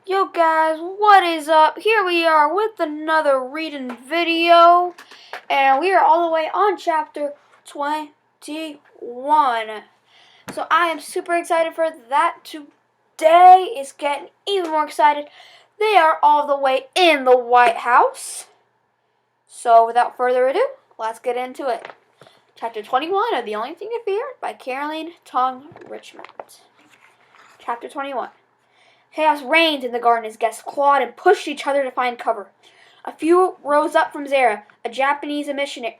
Yo guys, what is up? Here we are with another reading video, and we are all the way on chapter 21. So I am super excited for that. Today is getting even more excited. They are all the way in the White House. So without further ado, let's get into it. Chapter 21 of The Only Thing to Fear by Caroline Tong Richmond. Chapter 21. Chaos reigned in the garden as guests clawed and pushed each other to find cover. A few rose up from Zara, a Japanese emissary,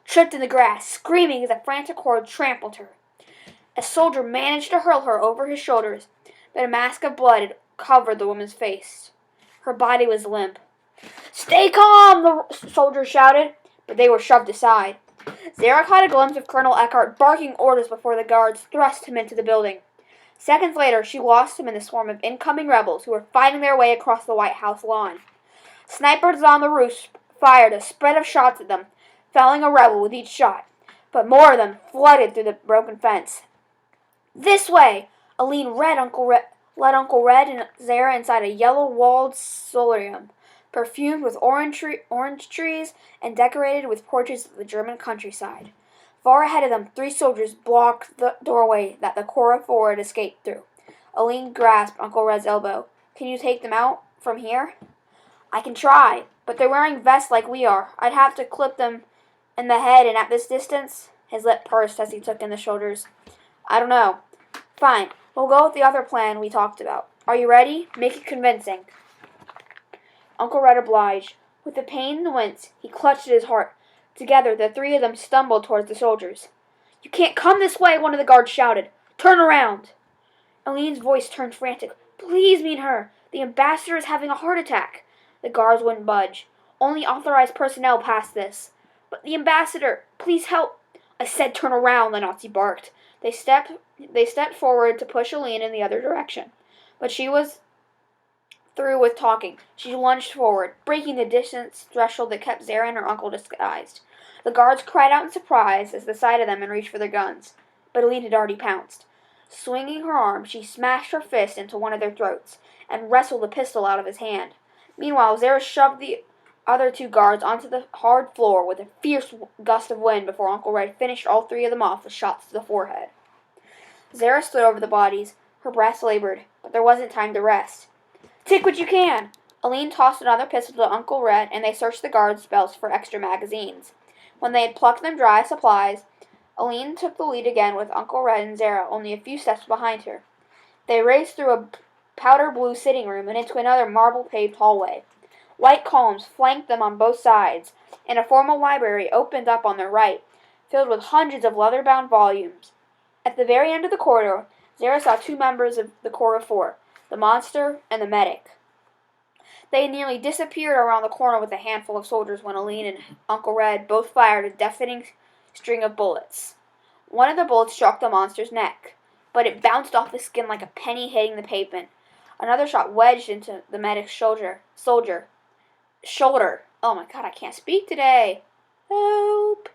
tripped in the grass, screaming as a frantic horde trampled her. A soldier managed to hurl her over his shoulders, but a mask of blood covered the woman's face. Her body was limp. "Stay calm!" the soldier shouted, but they were shoved aside. Zara caught a glimpse of Colonel Eckhart barking orders before the guards thrust him into the building. Seconds later, she lost him in the swarm of incoming rebels who were fighting their way across the White House lawn. Snipers on the roof fired a spread of shots at them, felling a rebel with each shot, but more of them flooded through the broken fence. "This way!" Aline led Uncle Red and Zara inside a yellow-walled solarium, perfumed with orange trees and decorated with portraits of the German countryside. Far ahead of them, 3 soldiers blocked the doorway that the Cora Four had escaped through. Aline grasped Uncle Red's elbow. "Can you take them out from here?" "I can try, but they're wearing vests like we are. I'd have to clip them in the head, and at this distance..." His lip pursed as he took in the shoulders. "I don't know." "Fine, we'll go with the other plan we talked about. Are you ready? Make it convincing." Uncle Red obliged. With the pain and the wince, he clutched at his heart. Together, the 3 of them stumbled towards the soldiers. "You can't come this way," one of the guards shouted. "Turn around." Aline's voice turned frantic. "Please meet her. The ambassador is having a heart attack." The guards wouldn't budge. "Only authorized personnel pass this." "But the ambassador, please help." "I said turn around," the Nazi barked. They stepped forward to push Aline in the other direction. But she was through with talking. She lunged forward, breaking the distance threshold that kept Zara and her uncle disguised. The guards cried out in surprise as the sight of them and reached for their guns. But Aline had already pounced. Swinging her arm, she smashed her fist into one of their throats and wrestled the pistol out of his hand. Meanwhile, Zara shoved the other 2 guards onto the hard floor with a fierce gust of wind before Uncle Red finished all 3 of them off with shots to the forehead. Zara stood over the bodies. Her breath labored, but there wasn't time to rest. "Take what you can!" Aline tossed another pistol to Uncle Red, and they searched the guards' belts for extra magazines. When they had plucked them dry of supplies, Aline took the lead again with Uncle Red and Zara only a few steps behind her. They raced through a powder-blue sitting room and into another marble-paved hallway. White columns flanked them on both sides, and a formal library opened up on their right, filled with hundreds of leather-bound volumes. At the very end of the corridor, Zara saw 2 members of the Cora Four, the monster and the medic. They had nearly disappeared around the corner with a handful of soldiers when Aline and Uncle Red both fired a deafening string of bullets. One of the bullets struck the monster's neck, but it bounced off the skin like a penny hitting the pavement. Another shot wedged into the medic's shoulder. Oh my god, I can't speak today. Help!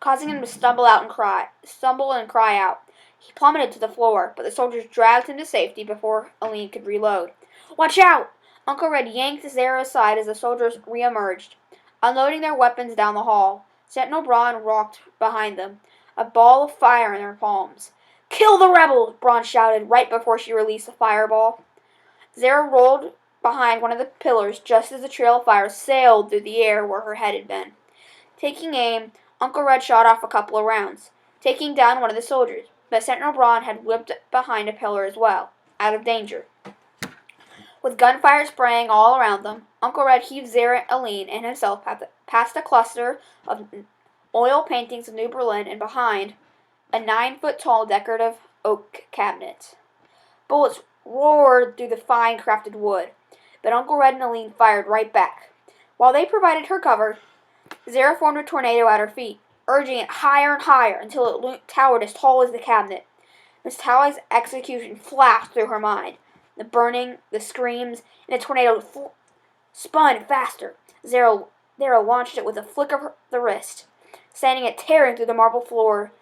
Causing him to stumble and cry out. He plummeted to the floor, but the soldiers dragged him to safety before Aline could reload. "Watch out!" Uncle Red yanked Zara aside as the soldiers re-emerged, unloading their weapons down the hall. Sentinel Braun walked behind them, a ball of fire in their palms. "Kill the rebels!" Braun shouted right before she released the fireball. Zara rolled behind one of the pillars just as the trail of fire sailed through the air where her head had been. Taking aim, Uncle Red shot off a couple of rounds, taking down one of the soldiers. But Sentinel Braun had whipped behind a pillar as well, out of danger. With gunfire spraying all around them, Uncle Red heaved Zara, Aline, and himself past a cluster of oil paintings of New Berlin and behind a 9-foot-tall decorative oak cabinet. Bullets roared through the fine crafted wood, but Uncle Red and Aline fired right back. While they provided her cover, Zara formed a tornado at her feet, urging it higher and higher until it towered as tall as the cabinet. Miss Tally's execution flashed through her mind. The burning, the screams, and the tornado spun faster. Zara launched it with a flick of the wrist, sending it tearing through the marble floor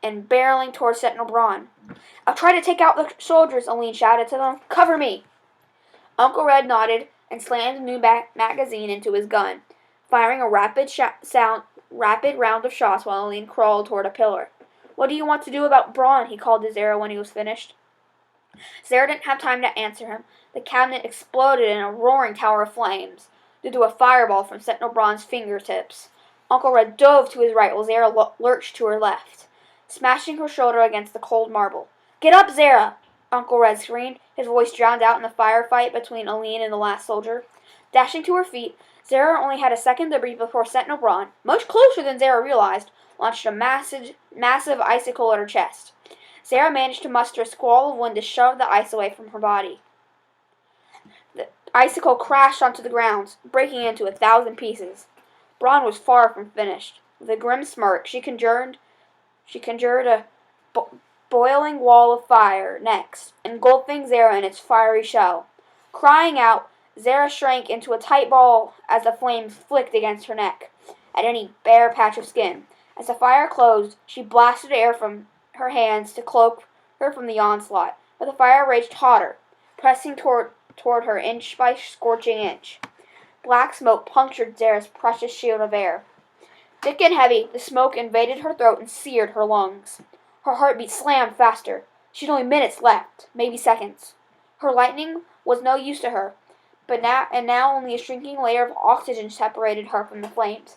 and barreling towards Sentinel Braun. "I'll try to take out the soldiers," Aline shouted to them. "Cover me." Uncle Red nodded and slammed a new magazine into his gun, firing a rapid round of shots while Aline crawled toward a pillar. "What do you want to do about Braun?" he called to Zara when he was finished. Zara didn't have time to answer him. The cabinet exploded in a roaring tower of flames due to a fireball from Sentinel Braun's fingertips. Uncle Red dove to his right while Zara lurched to her left, smashing her shoulder against the cold marble. "Get up, Zara!" Uncle Red screamed, his voice drowned out in the firefight between Aline and the last soldier. Dashing to her feet, Zara only had a second to breathe before Sentinel Braun, much closer than Zara realized, launched a massive icicle at her chest. Zara managed to muster a squall of wind to shove the ice away from her body. The icicle crashed onto the ground, breaking into 1,000 pieces. Braun was far from finished. With a grim smirk, she conjured a boiling wall of fire next, engulfing Zara in its fiery shell. Crying out, Zara shrank into a tight ball as the flames flicked against her neck at any bare patch of skin. As the fire closed, she blasted air from her hands to cloak her from the onslaught, but the fire raged hotter, pressing toward her inch by scorching inch. Black smoke punctured Zara's precious shield of air. Thick and heavy, the smoke invaded her throat and seared her lungs. Her heartbeat slammed faster. She had only minutes left, maybe seconds. Her lightning was no use to her, but now only a shrinking layer of oxygen separated her from the flames.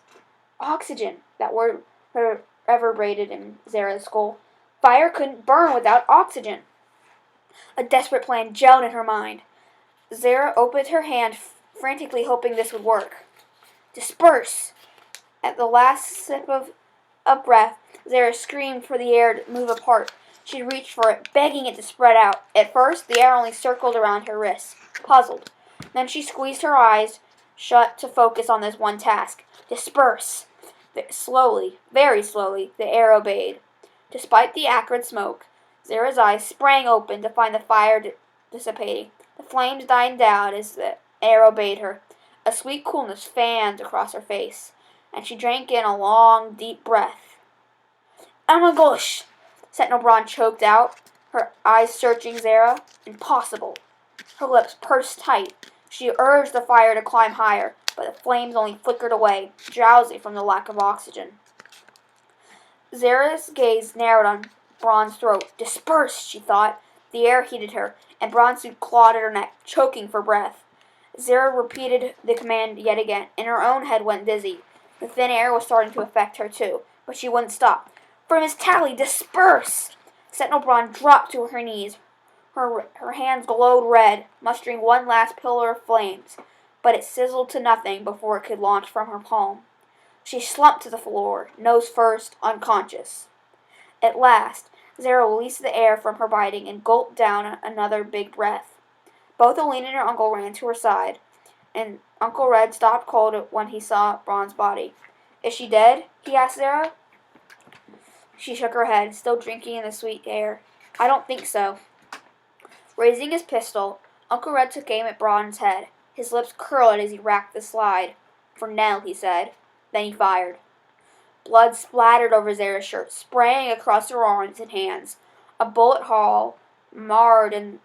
Oxygen, that word reverberated in Zara's skull. Fire couldn't burn without oxygen. A desperate plan gelled in her mind. Zara opened her hand, frantically hoping this would work. "Disperse!" At the last sip of breath, Zara screamed for the air to move apart. She reached for it, begging it to spread out. At first, the air only circled around her wrists, puzzled. Then she squeezed her eyes shut to focus on this one task. Disperse! Slowly, very slowly, the air obeyed. Despite the acrid smoke, Zara's eyes sprang open to find the fire dissipating. The flames died down as the air obeyed her. A sweet coolness fanned across her face, and she drank in a long, deep breath. "Oh my gosh!" Sentinel Braun choked out, her eyes searching Zara. "Impossible." Her lips pursed tight. She urged the fire to climb higher, but the flames only flickered away, drowsy from the lack of oxygen. Zara's gaze narrowed on Braun's throat. "Disperse," she thought. The air heated her, and Braun's suit clawed at her neck, choking for breath. Zara repeated the command yet again, and her own head went dizzy. The thin air was starting to affect her too, but she wouldn't stop. "For Miss Tally, disperse!" Sentinel Braun dropped to her knees. Her hands glowed red, mustering one last pillar of flames, but it sizzled to nothing before it could launch from her palm. She slumped to the floor, nose first, unconscious. At last, Zara released the air from her biting and gulped down another big breath. Both Aline and her uncle ran to her side, and Uncle Red stopped cold when he saw Braun's body. "Is she dead?" he asked Zara. She shook her head, still drinking in the sweet air. "I don't think so." Raising his pistol, Uncle Red took aim at Braun's head. His lips curled as he racked the slide. "For Nell," he said. Then he fired. Blood splattered over Zara's shirt, spraying across her arms and hands. A bullet hole marred in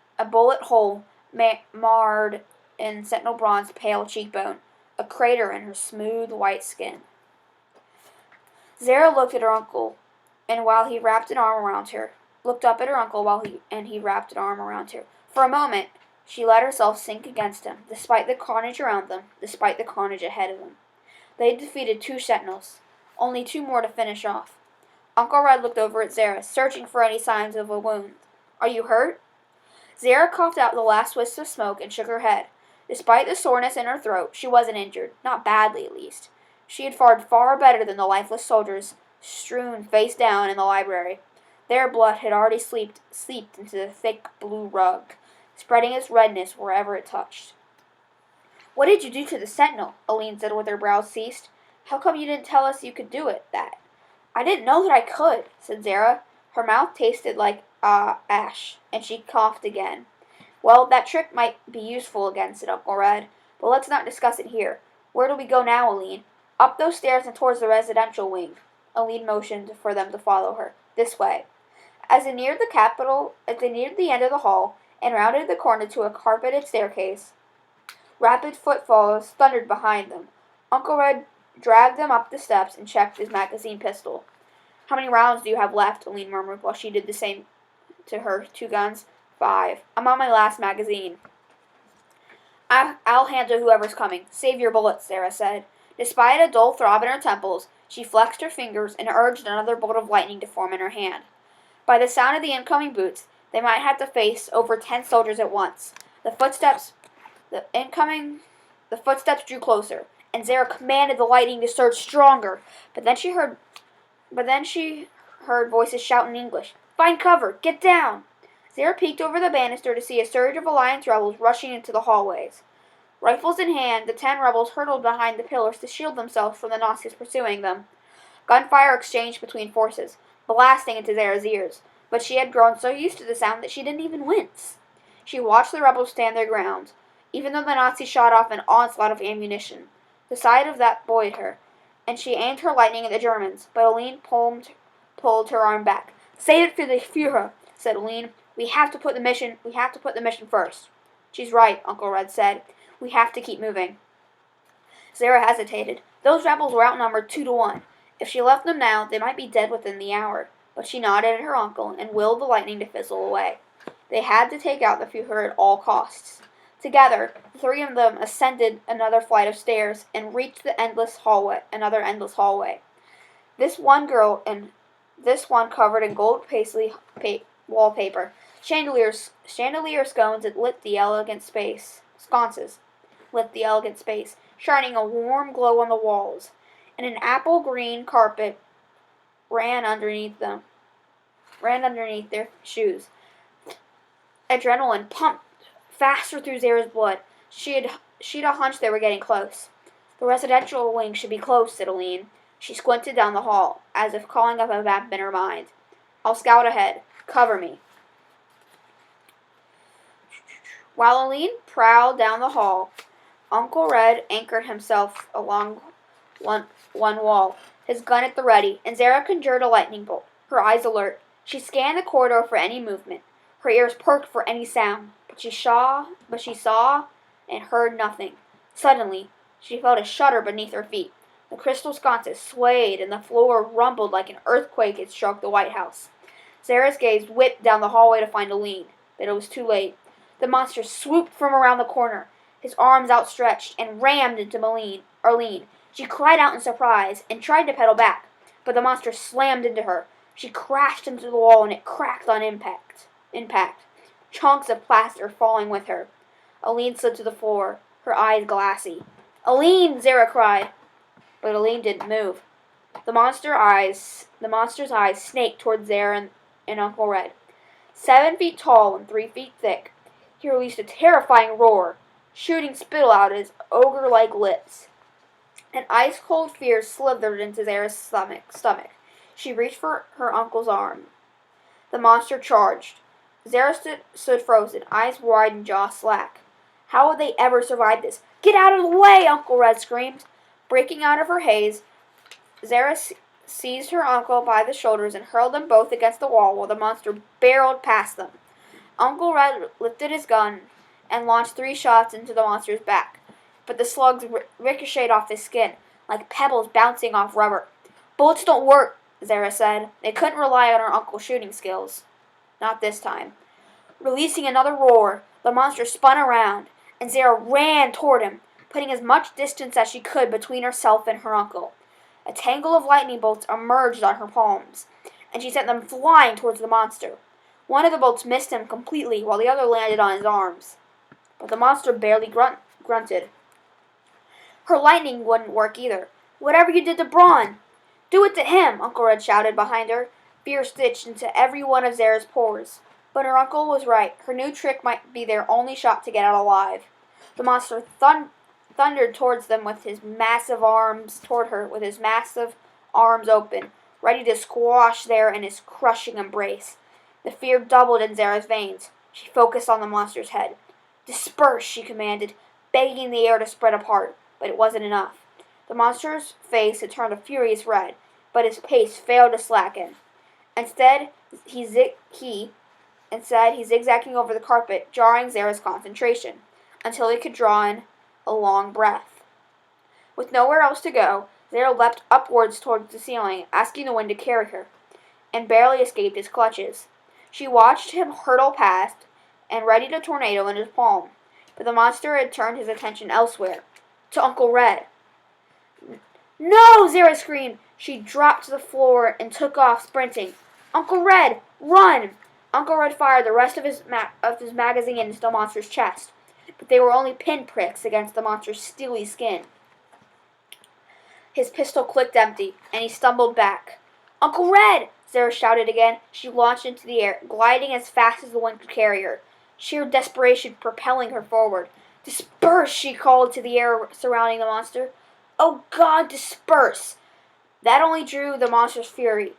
Sentinel Braun's pale cheekbone, a crater in her smooth white skin. Zara looked at her uncle, and while he wrapped an arm around her, looked up at her uncle while he wrapped an arm around her. For a moment, she let herself sink against him, despite the carnage around them, despite the carnage ahead of them. They had defeated 2 sentinels, only 2 more to finish off. Uncle Red looked over at Zara, searching for any signs of a wound. "Are you hurt?" Zara coughed out the last wisp of smoke and shook her head. Despite the soreness in her throat, she wasn't injured, not badly at least. She had fared far better than the lifeless soldiers strewn face down in the library. Their blood had already seeped into the thick blue rug, spreading its redness wherever it touched. "What did you do to the sentinel?" Aline said with her brows seized. "How come you didn't tell us you could do that?" "I didn't know that I could," said Zara. Her mouth tasted like ash, and she coughed again. "Well, that trick might be useful again," said Uncle Red, "but let's not discuss it here. Where do we go now, Aline?" "Up those stairs and towards the residential wing." Aline motioned for them to follow her. This way. As they neared the end of the hall and rounded the corner to a carpeted staircase, rapid footfalls thundered behind them. Uncle Red dragged them up the steps and checked his magazine pistol. "How many rounds do you have left?" Aline murmured while she did the same to her two guns. "5. I'm on my last magazine." I'll handle whoever's coming. Save your bullets," Zara said. Despite a dull throb in her temples, she flexed her fingers and urged another bolt of lightning to form in her hand. By the sound of the incoming boots, they might have to face over 10 soldiers at once. The footsteps drew closer, and Zara commanded the lightning to surge stronger. But then she heard voices shout in English, "Find cover! Get down!" Zara peeked over the banister to see a surge of Alliance rebels rushing into the hallways. Rifles in hand, the 10 rebels hurtled behind the pillars to shield themselves from the Nazis pursuing them. Gunfire exchanged between forces, blasting into Zara's ears, but she had grown so used to the sound that she didn't even wince. She watched the rebels stand their ground, even though the Nazis shot off an onslaught of ammunition. The sight of that buoyed her, and she aimed her lightning at the Germans, but Aline pulled her arm back. "Save it for the Führer," said Aline. We have to put the mission first." "She's right," Uncle Red said. "We have to keep moving." Zara hesitated. Those rebels were outnumbered 2-1. If she left them now, they might be dead within the hour. But she nodded at her uncle and willed the lightning to fizzle away. They had to take out the Führer at all costs. Together, the 3 of them ascended another flight of stairs and reached another endless hallway. This one covered in gold paisley wallpaper. Chandelier sconces lit the elegant space, shining a warm glow on the walls, and an apple green carpet ran underneath their shoes. Adrenaline pumped faster through Zara's blood. She'd a hunch they were getting close. "The residential wing should be close," said Aline. She squinted down the hall, as if calling up a map in her mind. "I'll scout ahead. Cover me." While Aline prowled down the hall, Uncle Red anchored himself along one wall, his gun at the ready, and Zara conjured a lightning bolt, her eyes alert. She scanned the corridor for any movement, her ears perked for any sound, but she saw and heard nothing. Suddenly, she felt a shudder beneath her feet. The crystal sconces swayed, and the floor rumbled like an earthquake had struck the White House. Zara's gaze whipped down the hallway to find Aline, but it was too late. The monster swooped from around the corner, his arms outstretched, and rammed into Arlene. She cried out in surprise and tried to pedal back, but the monster slammed into her. She crashed into the wall, and it cracked on impact. Chunks of plaster falling with her. Aline slid to the floor, her eyes glassy. "Aline!" Zara cried, but Aline didn't move. The monster's eyes snaked toward Zara and Uncle Red. 7 feet tall and 3 feet thick, he released a terrifying roar, shooting spittle out his ogre-like lips. An ice-cold fear slithered into Zara's stomach. She reached for her uncle's arm. The monster charged. Zara stood frozen, eyes wide and jaw slack. How would they ever survive this? "Get out of the way!" Uncle Red screamed. Breaking out of her haze, Zara seized her uncle by the shoulders and hurled them both against the wall while the monster barreled past them. Uncle Red lifted his gun and launched 3 shots into the monster's back, but the slugs ricocheted off his skin, like pebbles bouncing off rubber. "Bullets don't work," Zara said. They couldn't rely on her uncle's shooting skills. Not this time. Releasing another roar, the monster spun around, and Zara ran toward him, putting as much distance as she could between herself and her uncle. A tangle of lightning bolts emerged on her palms, and she sent them flying towards the monster. One of the bolts missed him completely, while the other landed on his arms. But the monster barely grunted. Her lightning wouldn't work either. "Whatever you did to Braun, do it to him!" Uncle Red shouted behind her, fear stitched into every one of Zara's pores. But her uncle was right. Her new trick might be their only shot to get out alive. The monster thundered towards them with his massive arms open, ready to squash Zara in his crushing embrace. The fear doubled in Zara's veins. She focused on the monster's head. "Disperse," she commanded, begging the air to spread apart, but it wasn't enough. The monster's face had turned a furious red, but his pace failed to slacken. Instead, he zigzagging over the carpet, jarring Zara's concentration, until he could draw in a long breath. With nowhere else to go, Zara leapt upwards towards the ceiling, asking the wind to carry her, and barely escaped his clutches. She watched him hurtle past, and readied a tornado in his palm, but the monster had turned his attention elsewhere, to Uncle Red. "No!" Zara screamed. She dropped to the floor and took off, sprinting. "Uncle Red, run!" Uncle Red fired the rest of his magazine into the monster's chest, but they were only pinpricks against the monster's steely skin. His pistol clicked empty, and he stumbled back. "Uncle Red!" Zara shouted again. She launched into the air, gliding as fast as the wind could carry her, sheer desperation propelling her forward. "Disperse!" she called to the air surrounding the monster. "Oh God, disperse!" That only drew the monster's fury.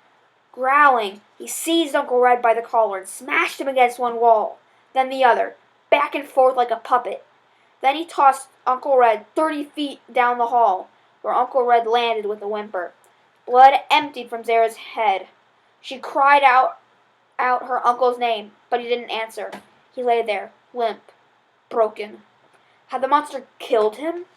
Growling, he seized Uncle Red by the collar and smashed him against one wall, then the other, back and forth like a puppet. Then he tossed Uncle Red 30 feet down the hall, where Uncle Red landed with a whimper. Blood emptied from Zara's head. She cried out her uncle's name, but he didn't answer. He lay there, limp, broken. Had the monster killed him?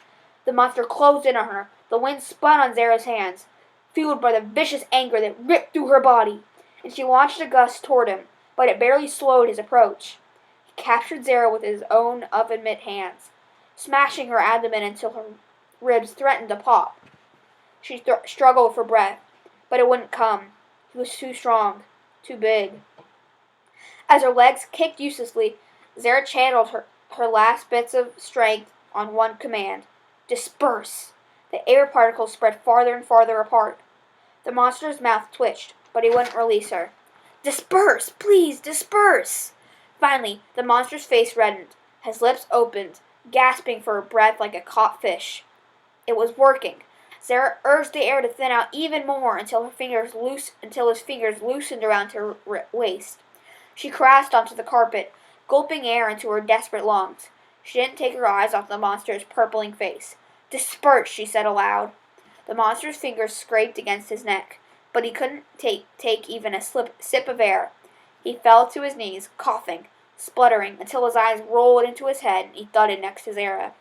The monster closed in on her. The wind spun on Zara's hands, fueled by the vicious anger that ripped through her body, and she launched a gust toward him, but it barely slowed his approach. He captured Zara with his own oven-mitt hands, smashing her abdomen until her ribs threatened to pop. She struggled for breath, but it wouldn't come. He was too strong, too big. As her legs kicked uselessly, Zara channeled her last bits of strength on one command: disperse. The air particles spread farther and farther apart. The monster's mouth twitched, but he wouldn't release her. "Disperse! Please, disperse!" Finally, the monster's face reddened. His lips opened, gasping for breath like a caught fish. It was working. Zara urged the air to thin out even more until his fingers loosened around her waist. She crashed onto the carpet, gulping air into her desperate lungs. She didn't take her eyes off the monster's purpling face. "Disperse," she said aloud. The monster's fingers scraped against his neck, but he couldn't take even a sip of air. He fell to his knees, coughing, spluttering, until his eyes rolled into his head and he thudded next to Zara.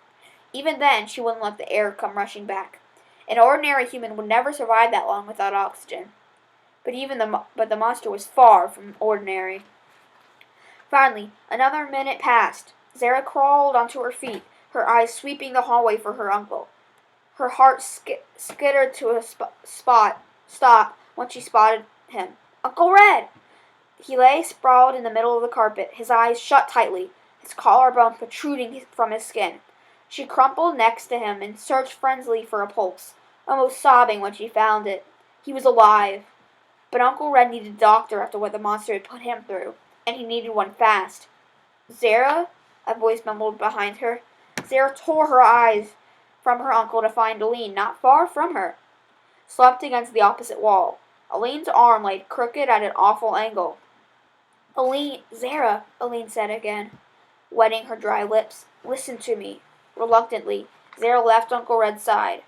Even then, she wouldn't let the air come rushing back. An ordinary human would never survive that long without oxygen. But the monster was far from ordinary. Finally, another minute passed. Zara crawled onto her feet, her eyes sweeping the hallway for her uncle. Her heart skittered to a stop when she spotted him. "Uncle Red!" He lay sprawled in the middle of the carpet, his eyes shut tightly, his collarbone protruding from his skin. She crumpled next to him and searched frenziedly for a pulse, almost sobbing when she found it. He was alive. But Uncle Red needed a doctor after what the monster had put him through, and he needed one fast. "Zara?" a voice mumbled behind her. Zara tore her eyes from her uncle to find Aline not far from her, slumped against the opposite wall. Aline's arm lay crooked at an awful angle. "Aline, Zara," Aline said again, wetting her dry lips. "Listen to me." Reluctantly, Zara left Uncle Red's side.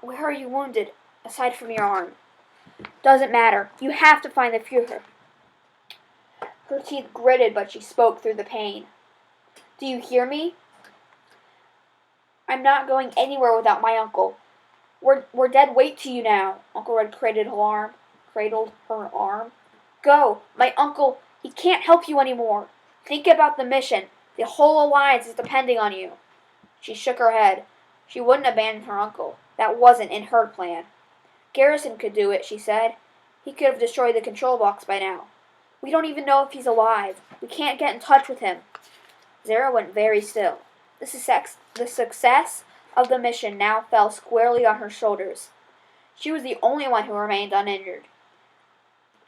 "Where are you wounded, aside from your arm?" "Doesn't matter. You have to find the Fuhrer." Her teeth gritted, but she spoke through the pain. "Do you hear me? I'm not going anywhere without my uncle. We're dead weight to you now." Uncle Red cradled her arm. "Go. My uncle, he can't help you anymore. Think about the mission. The whole alliance is depending on you." She shook her head. She wouldn't abandon her uncle. That wasn't in her plan. "Garrison could do it," she said. "He could have destroyed the control box by now. We don't even know if he's alive. We can't get in touch with him." Zara went very still. The success of the mission now fell squarely on her shoulders. She was the only one who remained uninjured.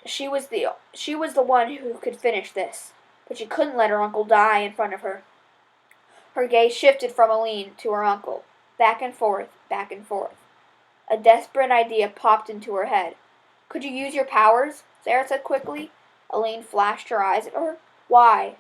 She was the one who could finish this, but she couldn't let her uncle die in front of her. Her gaze shifted from Aline to her uncle, back and forth, back and forth. A desperate idea popped into her head. "Could you use your powers?" Zara said quickly. Aline flashed her eyes at her. "Why?"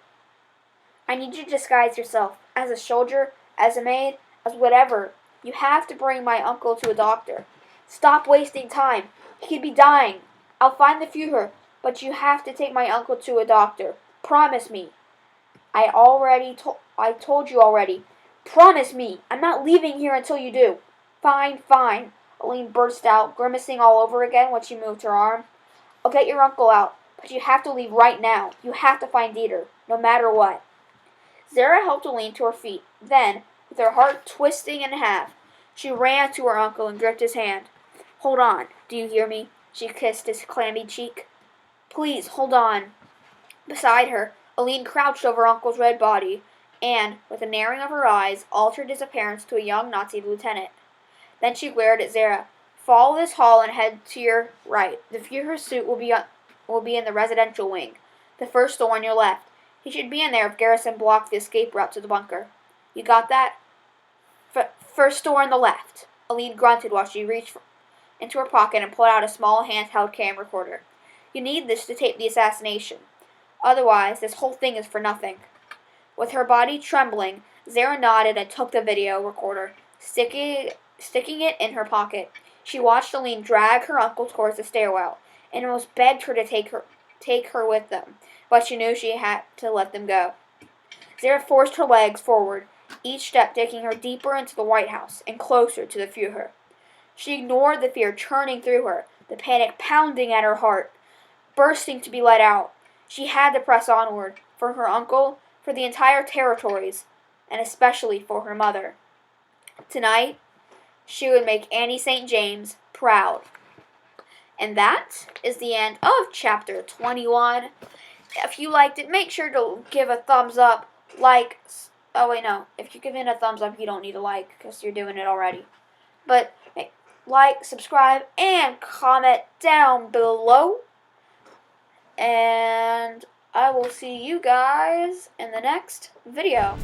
"I need you to disguise yourself, as a soldier, as a maid, as whatever. You have to bring my uncle to a doctor. Stop wasting time. He could be dying. I'll find the Fuhrer. But you have to take my uncle to a doctor. Promise me. I told you already. Promise me. I'm not leaving here until you do. Fine, fine. Aline burst out, grimacing all over again when she moved her arm. I'll get your uncle out, but you have to leave right now. You have to find Dieter, no matter what. Zara helped Aline to her feet. Then, with her heart twisting in half, she ran to her uncle and gripped his hand. Hold on. Do you hear me? She kissed his clammy cheek. Please, hold on. Beside her, Aline crouched over Uncle's red body and, with a narrowing of her eyes, altered his appearance to a young Nazi lieutenant. Then she glared at Zara. Follow this hall and head to your right. The Führer's suite will be in the residential wing, the first door on your left. He should be in there if Garrison blocked the escape route to the bunker. You got that? First door on the left. Aline grunted while she reached into her pocket and pulled out a small handheld camcorder. You need this to tape the assassination. Otherwise, this whole thing is for nothing. With her body trembling, Zara nodded and took the video recorder, sticking it in her pocket. She watched Aline drag her uncle towards the stairwell, and almost begged her to take her with them, but she knew she had to let them go. Zara forced her legs forward, each step taking her deeper into the White House and closer to the Führer. She ignored the fear churning through her, the panic pounding at her heart, bursting to be let out. She had to press onward, for her uncle, for the entire territories, and especially for her mother. Tonight, she would make Annie St. James proud. And that is the end of chapter 21. If you liked it, make sure to give a thumbs up, if you're giving a thumbs up, you don't need a like, because you're doing it already. But like, subscribe, and comment down below. And I will see you guys in the next video.